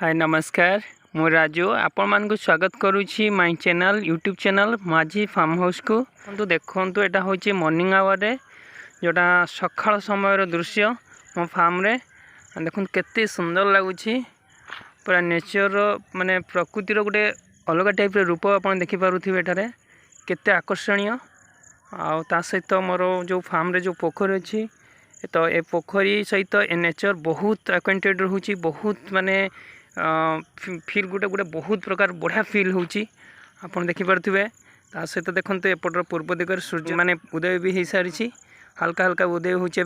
हाय नमस्कार मु राजू आपण मान को स्वागत करुछि माय चैनल यूट्यूब चैनल माझी फार्म हाउस को देखो यहाँ हूँ मॉर्निंग आवर रे जोटा सकाळ समय दृश्य मो फार्म रे देखो केते सुंदर लगुच पूरा नेचर माने प्रकृतिर गोटे अलग टाइप रूप आप देखिपे एठारे केते आकर्षणीय आ सहित मोर जो फार्म रे जो पोखरी अच्छी तो ए पोखरी सहित ए नेचर बहुत एक्वेंटेड रोचे बहुत माने फील गोटे गोटे बहुत प्रकार बढ़िया फील होची आपन देखि पारथिबे ता सहित देखंतु एपटर पूर्व दिगरे सूर्य माने उदय भी हो सारी हल्का हल्का उदय होचे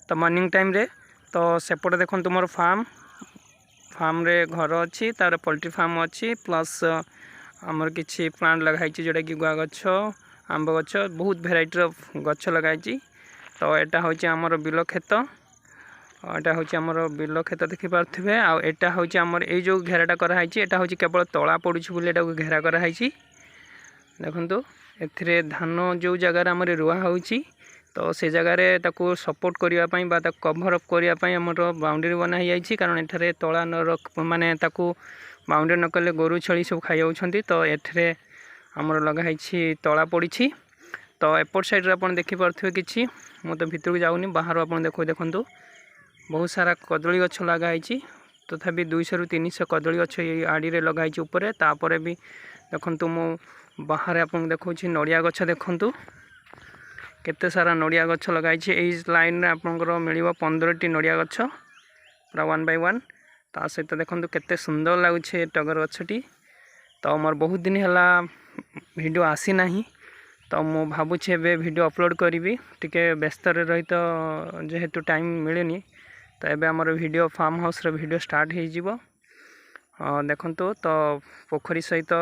तो मॉर्निंग टाइम रे तो सेपटे देखंतु मोर फार्म रे घर अच्छी तार पोल्ट्री फार्म अच्छी प्लस आमर किछि प्लांट लगाई जोटा कि गुआ गछ आंब गछ बहुत भेराइटी गछ लगाई तो एटा होची आमर बिल खेत एटा होची आमर बिल खेत देखि पारथिबे आ एटा होची आमर ए जो घेराटा कराई एटा होची केवल तळा पडुछि बोले एटा को घेरा कराई देखंतु एथिरे धान जो जगह आमर रुआ होची तो से जगह रे ताको सपोर्ट करिया पई बा ताको कवर अप करिया पई हमर बाउंड्री बनाई जाईछि कारण एठारे तळा न रख माने ताको बाउंड्री न कले गोरु छळी सब खाइ जाउछंती तो एठरे हमर लगा हैछि तळा पडिछि तो एपट साइड रे आपण देखि पारथिबे किछि मो तो भितर को जाउनी बाहर आपण देखंतु बहुत सारा कदली गछ लगाई तथापि 200 ରୁ 300 कदली गछ ये आड़ी रे लगाई ऊपर तापर भी देखंतु मो बाहर आपन देखौछि नड़िया गछ देखंतु केते सारा नड़िया गछ लगाई ए लाइन रे आपनकर मिलिबो 15 टी नड़िया गछ पूरा 1 बाय 1 ता सहित देखंतु केते सुंदर लागुछे टगर गछटी तो मोर बहुत दिन हला वीडियो आसी नाही तो मु भाबुछे बे वीडियो अपलोड करी टिके व्यस्त रे रही तो जेहेतु टाइम मिलेनी तो एबे हमर वीडियो फार्म हाउस रे वीडियो स्टार्ट हो जिवो देखंतु तो पोखरी सहित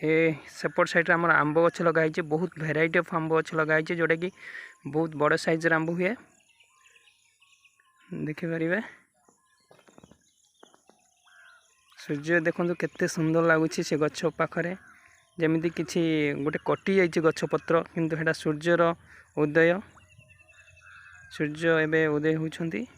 ए सेपट साइड रे हमर आंब गछ लगाई बहुत भेराइटी ऑफ आंब गछ लगाई जोटा कि बहुत बड़ साइज रे आंब हुए देखि परिबे सूर्य देखंतु केते सुंदर लागुछि से गछ पाखरे जमिति किछि गोटे कटि जाइछि गछ पत्र किंतु हेडा सूर्यर उदय सूर्य एबे उदय होउछंती।